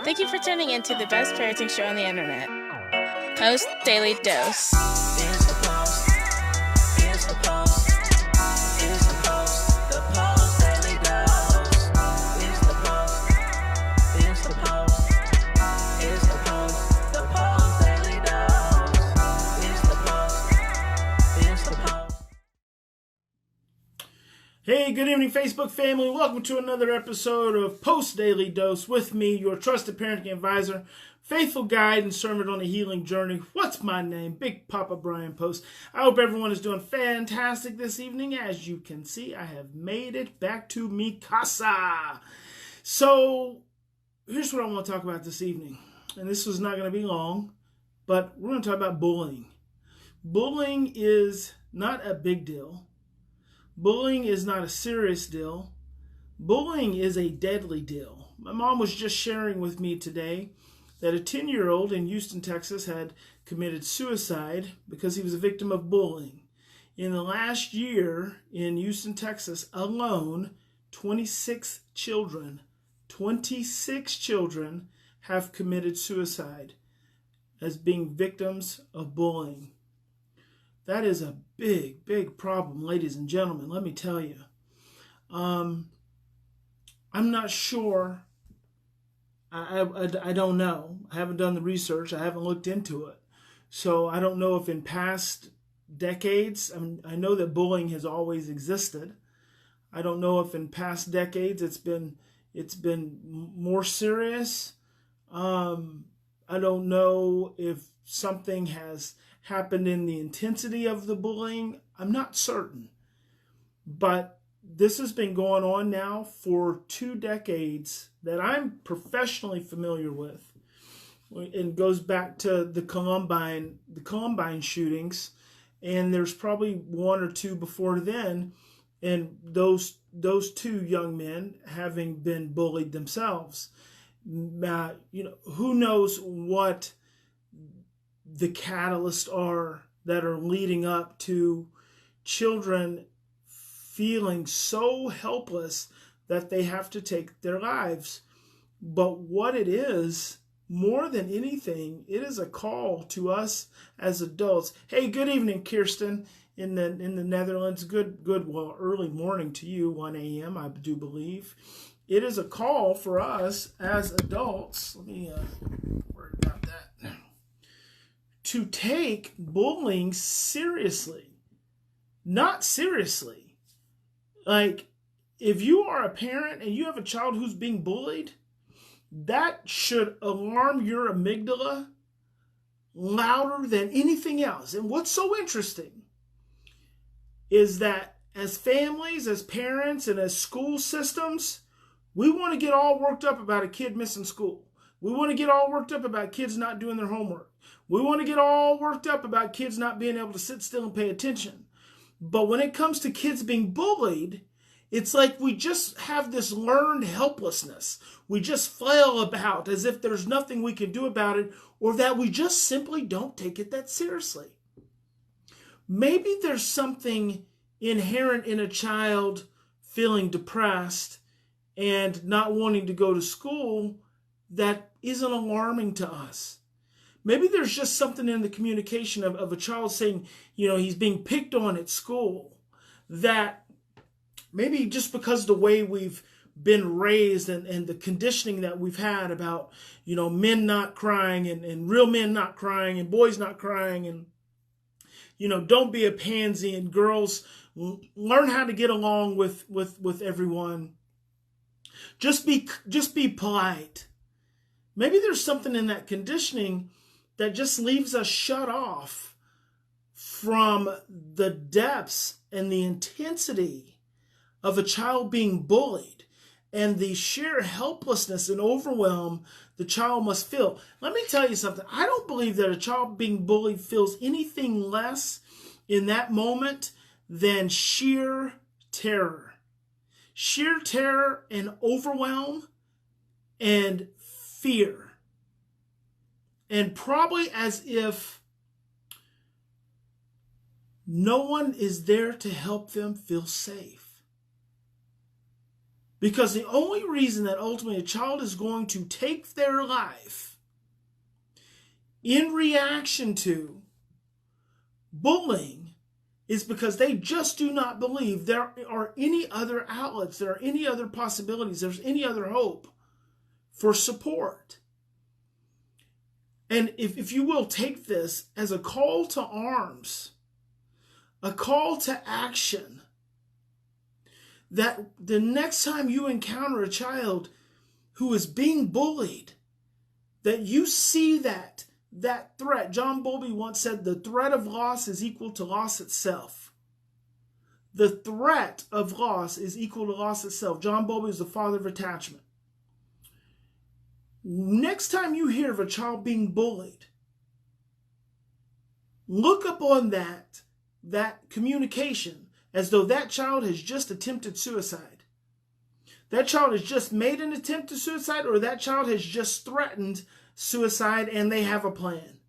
Thank you for tuning in to the best parenting show on the internet, Post Daily Dose. It's the Post. It's the Post. It's the Post. The Post Daily Dose. It's the Post. It's the Post. It's the Post. The Post Daily Dose. It's the Post. It's the Post. Hey, good evening, Facebook family. Welcome to another episode of Post Daily Dose with me, your trusted parenting advisor, faithful guide, and servant on a healing journey. What's my name? Big Papa Brian+Post. I hope everyone is doing fantastic this evening. As you can see, I have made it back to mi casa. So, here's what I want to talk about this evening. And this is not going to be long, but we're going to talk about bullying. Bullying is not a big deal. Bullying is not a serious deal. Bullying is a deadly deal. My mom was just sharing with me today that a 10-year-old in Houston, Texas had committed suicide because he was a victim of bullying. In the last year in Houston, Texas alone, 26 children have committed suicide as being victims of bullying. That is a big, big problem, ladies and gentlemen. Let me tell you. I'm not sure. I don't know. I haven't done the research. I haven't looked into it. So I don't know if in past decades, I know that bullying has always existed. I don't know if in past decades it's been more serious. I don't know if something has happened in the intensity of the bullying. I'm not certain. But this has been going on now for 2 decades that I'm professionally familiar with. It goes back to the Columbine shootings, and there's probably 1 or 2 before then, and those 2 young men having been bullied themselves. Who knows what the catalysts are that are leading up to children feeling so helpless that they have to take their lives. But what it is, more than anything, it is a call to us as adults. Hey, good evening, Kirsten, in the Netherlands. Well, early morning to you, 1 a.m., I do believe. It is a call for us as adults. Let me worry about that. To take bullying seriously. Not seriously. Like, if you are a parent and you have a child who's being bullied, that should alarm your amygdala louder than anything else. And what's so interesting is that as families, as parents, and as school systems, we want to get all worked up about a kid missing school. We want to get all worked up about kids not doing their homework. We want to get all worked up about kids not being able to sit still and pay attention. But when it comes to kids being bullied, it's like we just have this learned helplessness. We just flail about as if there's nothing we can do about it, or that we just simply don't take it that seriously. Maybe there's something inherent in a child feeling depressed and not wanting to go to school that isn't alarming to us. Maybe there's just something in the communication of a child saying, he's being picked on at school, that maybe just because the way we've been raised and the conditioning that we've had about, men not crying and real men not crying and boys not crying and, don't be a pansy, and girls learn how to get along with everyone. Just be polite. Maybe there's something in that conditioning that just leaves us shut off from the depths and the intensity of a child being bullied and the sheer helplessness and overwhelm the child must feel. Let me tell you something. I don't believe that a child being bullied feels anything less in that moment than sheer terror. Sheer terror and overwhelm and fear. And probably as if no one is there to help them feel safe. Because the only reason that ultimately a child is going to take their life in reaction to bullying is because they just do not believe there are any other outlets, there are any other possibilities, there's any other hope for support. And if you will, take this as a call to arms, a call to action, that the next time you encounter a child who is being bullied, that you see that threat. John Bowlby once said, the threat of loss is equal to loss itself. The threat of loss is equal to loss itself. John Bowlby is the father of attachment. Next time you hear of a child being bullied, look up on that communication as though that child has just attempted suicide. That child has just made an attempt to suicide, or that child has just threatened suicide and they have a plan.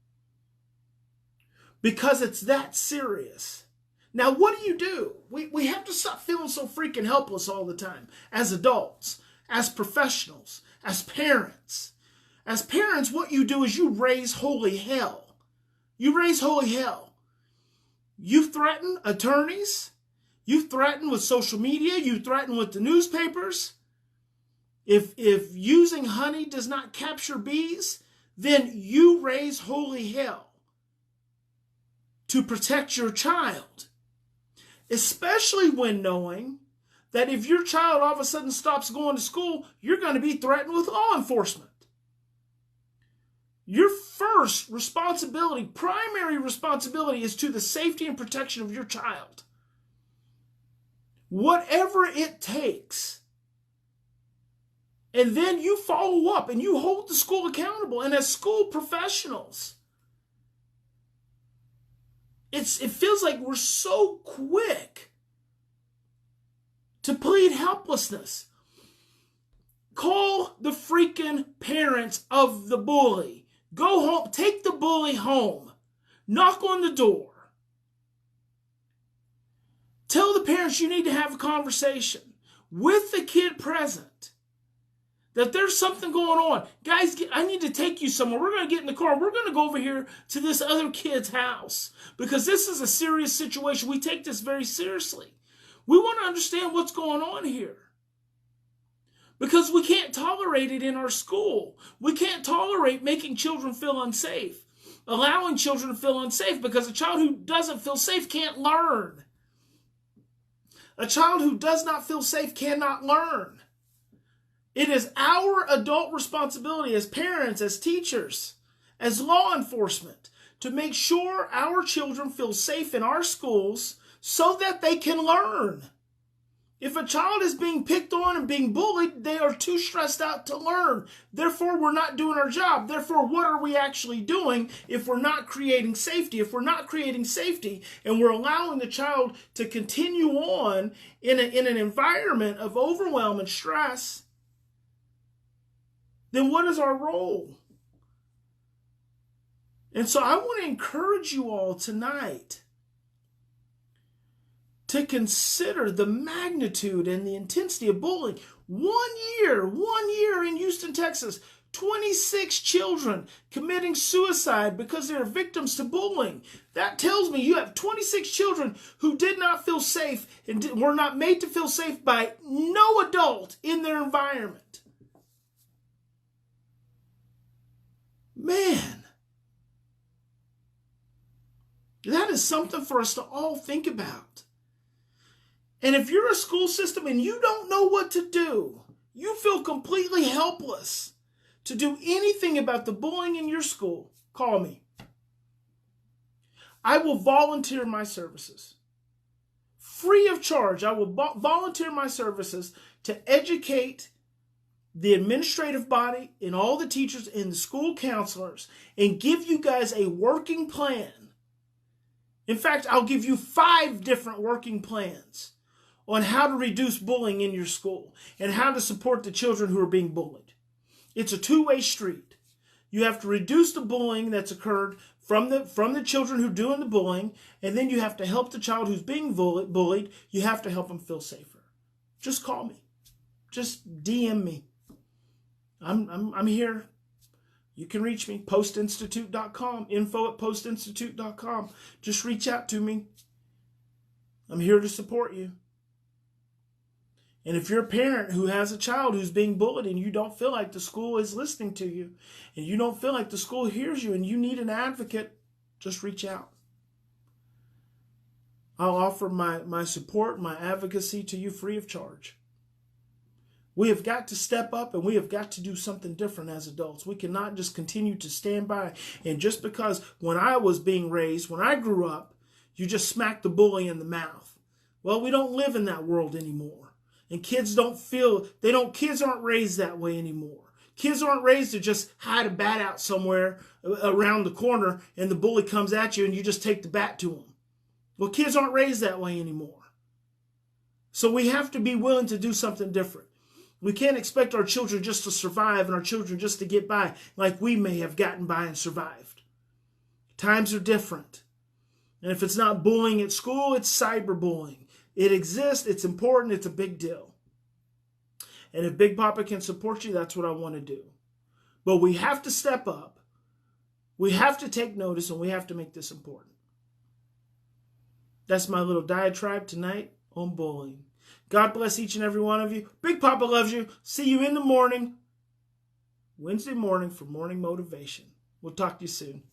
Because it's that serious. Now, what do? We have to stop feeling so freaking helpless all the time. As adults, as professionals, as parents. As parents, what you do is you raise holy hell. You raise holy hell. You threaten attorneys. You threaten with social media. You threaten with the newspapers. If using honey does not capture bees, then you raise holy hell to protect your child. Especially when knowing that if your child all of a sudden stops going to school, you're going to be threatened with law enforcement. Your first responsibility, primary responsibility, is to the safety and protection of your child. Whatever it takes. And then you follow up and you hold the school accountable. And as school professionals, it feels like we're so quick to plead helplessness. Call the freaking parents of the bully. Go home, take the bully home. Knock on the door. Tell the parents you need to have a conversation with the kid present. That there's something going on. Guys, I need to take you somewhere. We're going to get in the car. We're going to go over here to this other kid's house. Because this is a serious situation. We take this very seriously. We want to understand what's going on here. Because we can't tolerate it in our school. We can't tolerate making children feel unsafe. Allowing children to feel unsafe, because a child who doesn't feel safe can't learn. A child who does not feel safe cannot learn. It is our adult responsibility as parents, as teachers, as law enforcement, to make sure our children feel safe in our schools so that they can learn. If a child is being picked on and being bullied, they are too stressed out to learn. Therefore, we're not doing our job. Therefore, what are we actually doing if we're not creating safety? If we're not creating safety and we're allowing the child to continue on in an environment of overwhelm and stress, then what is our role? And so I want to encourage you all tonight to consider the magnitude and the intensity of bullying. 1 year in Houston, Texas, 26 children committing suicide because they're victims to bullying. That tells me you have 26 children who did not feel safe and were not made to feel safe by no adult in their environment. Man, that is something for us to all think about. And if you're a school system and you don't know what to do, you feel completely helpless to do anything about the bullying in your school, call me. I will volunteer my services. Free of charge, I will volunteer my services to educate the administrative body and all the teachers and the school counselors and give you guys a working plan. In fact, I'll give you 5 different working plans on how to reduce bullying in your school and how to support the children who are being bullied. It's a two-way street. You have to reduce the bullying that's occurred from the children who are doing the bullying, and then you have to help the child who's being bullied. You have to help them feel safer. Just call me. just DM me. I'm here. You can reach me, Post+Institute.com, info@Post+Institute.com. Just reach out to me. I'm here to support you. And if you're a parent who has a child who's being bullied and you don't feel like the school is listening to you, and you don't feel like the school hears you, and you need an advocate, just reach out. I'll offer my support, my advocacy to you free of charge. We have got to step up, and we have got to do something different as adults. We cannot just continue to stand by. And just because when I was being raised, when I grew up, you just smack the bully in the mouth. Well, we don't live in that world anymore. And kids aren't raised that way anymore. Kids aren't raised to just hide a bat out somewhere around the corner and the bully comes at you and you just take the bat to him. Well, kids aren't raised that way anymore. So we have to be willing to do something different. We can't expect our children just to survive and our children just to get by like we may have gotten by and survived. Times are different. And if it's not bullying at school, it's cyberbullying. It exists, it's important, it's a big deal. And if Big Papa can support you, that's what I want to do. But we have to step up. We have to take notice, and we have to make this important. That's my little diatribe tonight on bullying. God bless each and every one of you. Big Papa loves you. See you in the morning, Wednesday morning, for morning motivation. We'll talk to you soon.